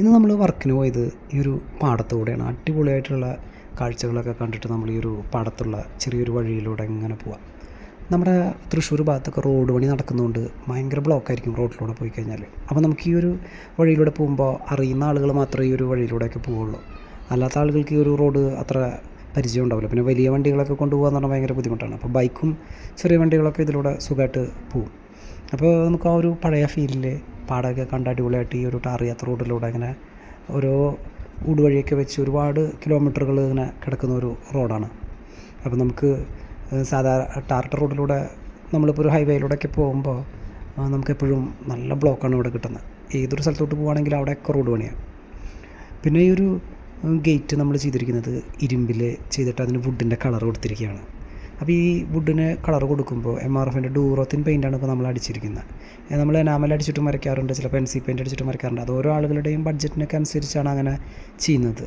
ഇന്ന് നമ്മൾ വർക്കിന് പോയത് ഈ ഒരു പാടത്തുകൂടെയാണ്. അടിപൊളിയായിട്ടുള്ള കാഴ്ചകളൊക്കെ കണ്ടിട്ട് നമ്മൾ ഈ ഒരു പാടത്തുള്ള ചെറിയൊരു വഴിയിലൂടെ ഇങ്ങനെ പോവാം. നമ്മുടെ തൃശ്ശൂർ ഭാഗത്തൊക്കെ റോഡ് പണി നടക്കുന്നതുകൊണ്ട് ഭയങ്കര ബ്ലോക്കായിരിക്കും റോഡിലൂടെ പോയി കഴിഞ്ഞാൽ. അപ്പോൾ നമുക്ക് ഈ ഒരു വഴിയിലൂടെ പോകുമ്പോൾ അറിയുന്ന ആളുകൾ മാത്രമേ ഈ ഒരു വഴിയിലൂടെയൊക്കെ പോവുള്ളൂ. അല്ലാത്ത ആളുകൾക്ക് ഈ ഒരു റോഡ് അത്ര പരിചയം ഉണ്ടാവില്ല. പിന്നെ വലിയ വണ്ടികളൊക്കെ കൊണ്ടുപോകുക എന്ന് പറഞ്ഞാൽ ഭയങ്കര ബുദ്ധിമുട്ടാണ്. അപ്പോൾ ബൈക്കും ചെറിയ വണ്ടികളൊക്കെ ഇതിലൂടെ സുഖമായിട്ട് പോവും. അപ്പോൾ നമുക്ക് ആ ഒരു പഴയ ഫീലിൽ പാടമൊക്കെ കണ്ട് അടിപൊളിയായിട്ട് ഈ ഒരു ടാർ ചെയ്യാത്ത റോഡിലൂടെ ഇങ്ങനെ ഓരോ ഊടുവഴിയൊക്കെ വെച്ച് ഒരുപാട് കിലോമീറ്ററുകൾ ഇങ്ങനെ കിടക്കുന്ന ഒരു റോഡാണ്. അപ്പോൾ നമുക്ക് ടാറിട്ട റോഡിലൂടെ നമ്മളിപ്പോൾ ഒരു ഹൈവേയിലൂടെയൊക്കെ പോകുമ്പോൾ നമുക്കെപ്പോഴും നല്ല ബ്ലോക്കാണ് ഇവിടെ കിട്ടുന്നത്. ഏതൊരു സ്ഥലത്തോട്ട് പോകുകയാണെങ്കിൽ അവിടെയൊക്കെ റോഡ് പണിയാണ്. പിന്നെ ഈ ഒരു ഗേറ്റ് നമ്മൾ ചെയ്തിരിക്കുന്നത് ഇരുമ്പിൽ ചെയ്തിട്ട് അതിന് വുഡിൻ്റെ കളർ കൊടുത്തിരിക്കുകയാണ്. അപ്പോൾ ഈ വുഡിന് കളർ കൊടുക്കുമ്പോൾ MRFൻ്റെ ഡൂറോത്തിൻ പെയിൻ്റാണ് ഇപ്പോൾ നമ്മൾ അടിച്ചിരിക്കുന്നത്. നമ്മൾ എനാമൽ അടിച്ചിട്ടും വരയ്ക്കാറുണ്ട്, ചിലപ്പോൾ NC പെയിൻ്റ് അടിച്ചിട്ടും വരയ്ക്കാറുണ്ട്. അത് ഓരോ ആളുകളുടെയും ബഡ്ജറ്റിനൊക്കെ അനുസരിച്ചാണ് അങ്ങനെ ചെയ്യുന്നത്.